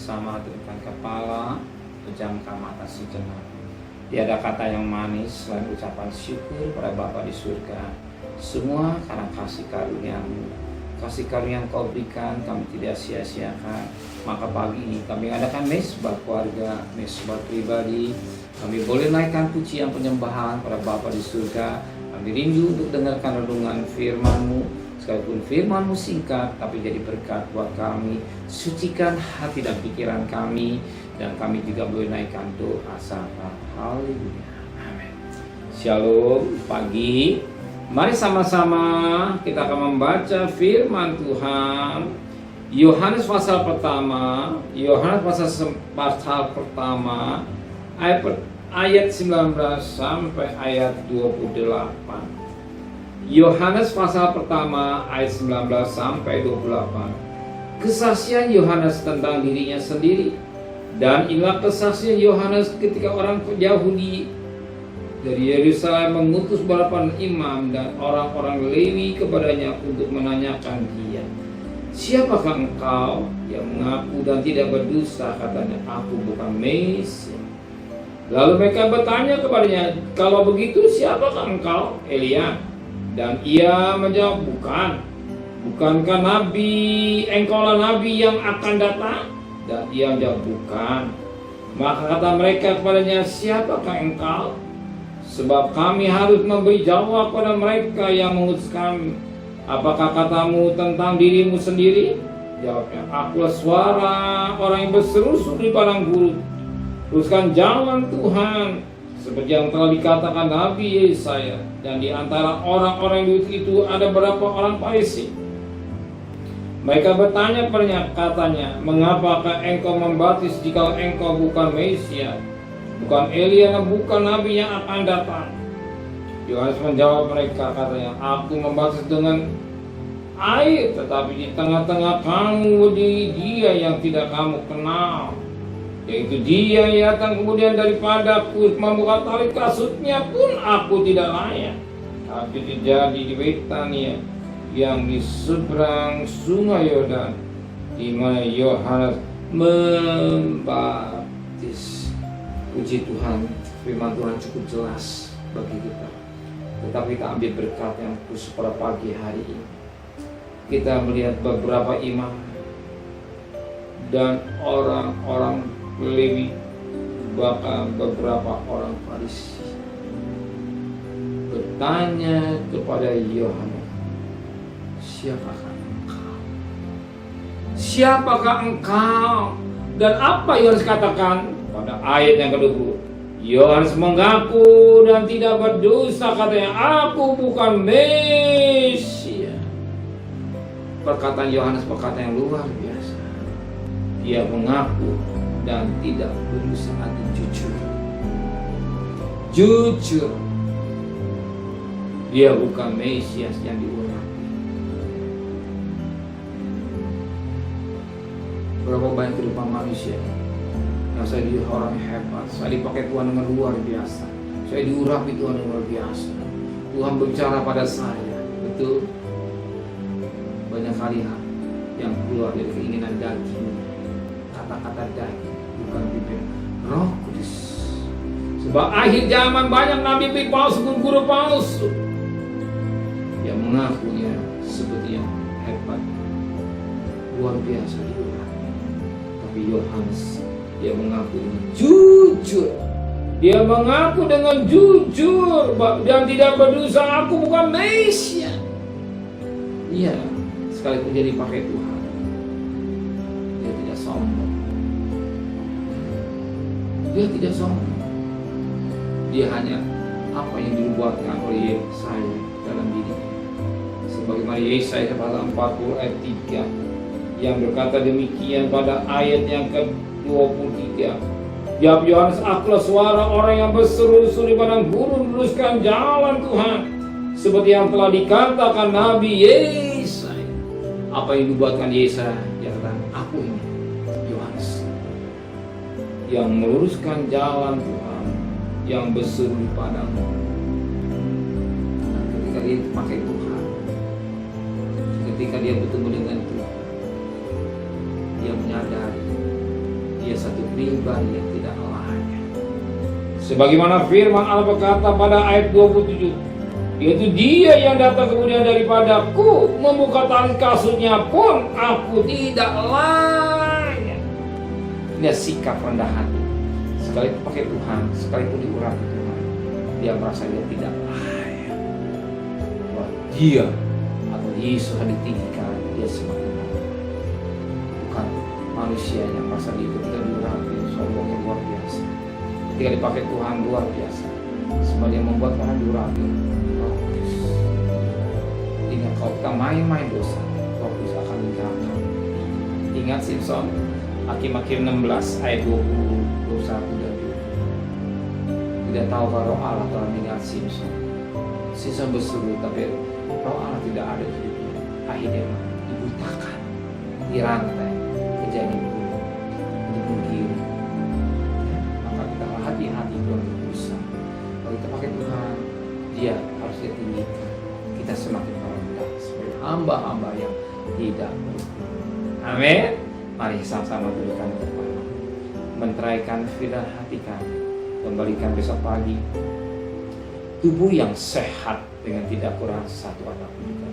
bersama, turunkan kepala, pejamkan mata sejenak. Tiada kata yang manis selain ucapan syukur pada Bapa di surga. Semua karena kasih karunia-Mu. Kasih karunia yang Kau berikan kami tidak sia-siakan. Maka pagi ini kami adakan mesbah keluarga, mesbah pribadi. Kami boleh naikkan pujian penyembahan pada Bapa di surga. Kami rindu untuk dengarkan renungan firman-Mu. Sekalipun firman-Mu singkat, tapi jadi berkat buat kami. Sucikan hati dan pikiran kami. Dan kami juga boleh naikkan doa sapa. Haleluya. Amin. Shalom. Pagi. Mari sama-sama kita akan membaca firman Tuhan. Yohanes pasal pertama. Ayat 19 sampai ayat 28. Yohanes pasal pertama ayat 19 sampai 28. Kesaksian Yohanes tentang dirinya sendiri. Dan inilah kesaksian Yohanes ketika orang Yahudi dari Yerusalem mengutus beberapa imam dan orang-orang Lewi kepadanya untuk menanyakan dia, "Siapakah engkau?" Yang mengaku dan tidak berdusta, katanya, "Aku bukan Mesias." Lalu mereka bertanya kepadanya, "Kalau begitu siapakah engkau?" Elia. Dan ia menjawab, "Bukan. Bukankah engkaulah nabi yang akan datang?" Dan ia menjawab, "Bukan." Maka kata mereka kepadanya, "Siapakah engkau? Sebab kami harus memberi jawab pada mereka yang mengutus kami. Apakah katamu tentang dirimu sendiri?" Jawabnya, "Akulah suara orang yang berseru-seru di padang gurun. Teruskan jalan Tuhan, seperti yang telah dikatakan Nabi Yesaya." Dan di antara orang-orang itu ada beberapa orang Farisi. Mereka bertanya padanya, katanya, "Mengapakah engkau membaptis jika engkau bukan Mesias, bukan Elia, dan bukan Nabi yang akan datang?" Yohanes menjawab mereka, katanya, "Aku membaptis dengan air, tetapi di tengah-tengah kamu berdiri Dia yang tidak kamu kenal, yaitu Dia yang datang kemudian daripadaku, membuka tali kasutnya pun aku tidak layak." Tapi terjadi di Betania yang di seberang sungai Yordan, di mana Yohanes membaptis. Puji Tuhan, firman Tuhan cukup jelas bagi kita. Tetapi kita ambil berkat yang khusus pada pagi hari ini. Kita melihat beberapa imam dan orang-orang Lewi, bahkan beberapa orang Farisi bertanya kepada Yohanes, "Siapakah engkau? Siapakah engkau?" Dan apa Yohanes katakan pada ayat yang ke-20? Yohanes mengaku dan tidak berdosa, katanya, "Aku bukan Mesias." Perkataan Yohanes perkataan yang luar biasa. Dia mengaku dan tidak berusaha hati, jujur. Dia bukan Mesias yang diurapi. Berapa banyak kehidupan manusia yang saya di orang hebat, saya dipakai Tuhan dengan luar biasa, saya diurapi Tuhan dengan luar biasa, Tuhan berbicara pada saya, betul. Banyak kali yang keluar dari keinginan daging, kata-kata daging, bukan bibir Roh Kudus. Sebab akhir zaman banyak nabi palsu, guru palsu yang mengakunya seperti yang hebat, luar biasa diurapi. Tapi Yohanes, dia mengaku dengan jujur. Dia mengaku dengan jujur dan tidak berdosa, "Aku bukan Mesias." Iya, sekalipun dia dipakai Tuhan, dia tidak sombong. Dia tidak sombong. Dia hanya apa yang dibuatkan oleh saya dalam dirinya. Sebagaimana Yesaya pasal 40 ayat 3 yang berkata demikian pada ayat yang ke-23. Jawab Yohanes, "Akulah suara orang yang berseru-seru di padang gurun, luruskan jalan Tuhan, seperti yang telah dikatakan Nabi Yesaya." Apa yang dibuatkan Yesaya? Dia katakan, "Aku ini Yohanes yang meluruskan jalan Tuhan, yang berseru di padang." Nah, ketika dia pakai Tuhan, ketika dia bertemu dengan Tuhan, dia menyadari dia satu pribadi yang tidak layak. Sebagaimana firman Allah berkata pada ayat 27, yaitu dia yang datang kemudian daripadaku, membuka tali kasurnya pun aku tidak layak. Dia sikap rendah hati. Sekali pakai Tuhan, sekalipun diurapi Tuhan, dia merasa dia tidak layak. Bahwa dia atau Yesus ditinggikan, dia semakin layak. Bukan manusia yang merasa dia ketika diurapi sombong yang luar biasa. Ketika dipakai Tuhan luar biasa, semua yang membuat orang diurapi. Ingat, kalau kita main-main dosa, Roh Kudus akan menjatuhkan. Ingat Simpson, Hakim-Hakim 16 ayat 20, 21 dan 22. Tidak tahu kalau Roh Allah telah mengingat Simpson. Simpson berseru, tapi Roh Allah tidak ada di hidupnya. Akhirnya dibutakan, dirantai, kejadian gunung, dibunuh. Maka kita hati-hati Tuhan berusaha. Kalau kita pakai Tuhan, dia harus ditinggikan. Kita semakin merendah sebagai hamba-hamba yang tidak berguna. Amin. Mari sama-sama berikan kepada menteraikan firman hati kami, kembalikan besok pagi tubuh yang sehat dengan tidak kurang satu apapun juga.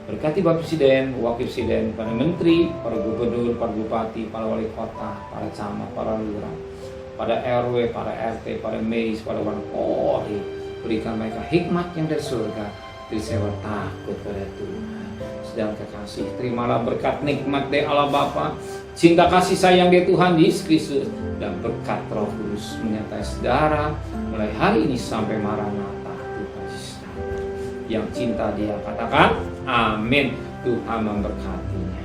Berkati Bapak Presiden, Wakil Presiden, para Menteri, para Gubernur, para Bupati, para Wali Kota, para Camat, para Lurah, pada RW, para RT, para medis, para Polri. Berikan mereka hikmat yang dari surga, dari sewa takut pada Tuhan. Sedang kekasih, terimalah berkat nikmat dari Allah Bapa, cinta kasih sayang dari Tuhan Yesus Kristus, dan berkat Roh Kudus menyertai saudara mulai hari ini sampai Maranatha Tuhan Yesus datang. Yang cinta dia katakan amin. Tuhan memberkatinya.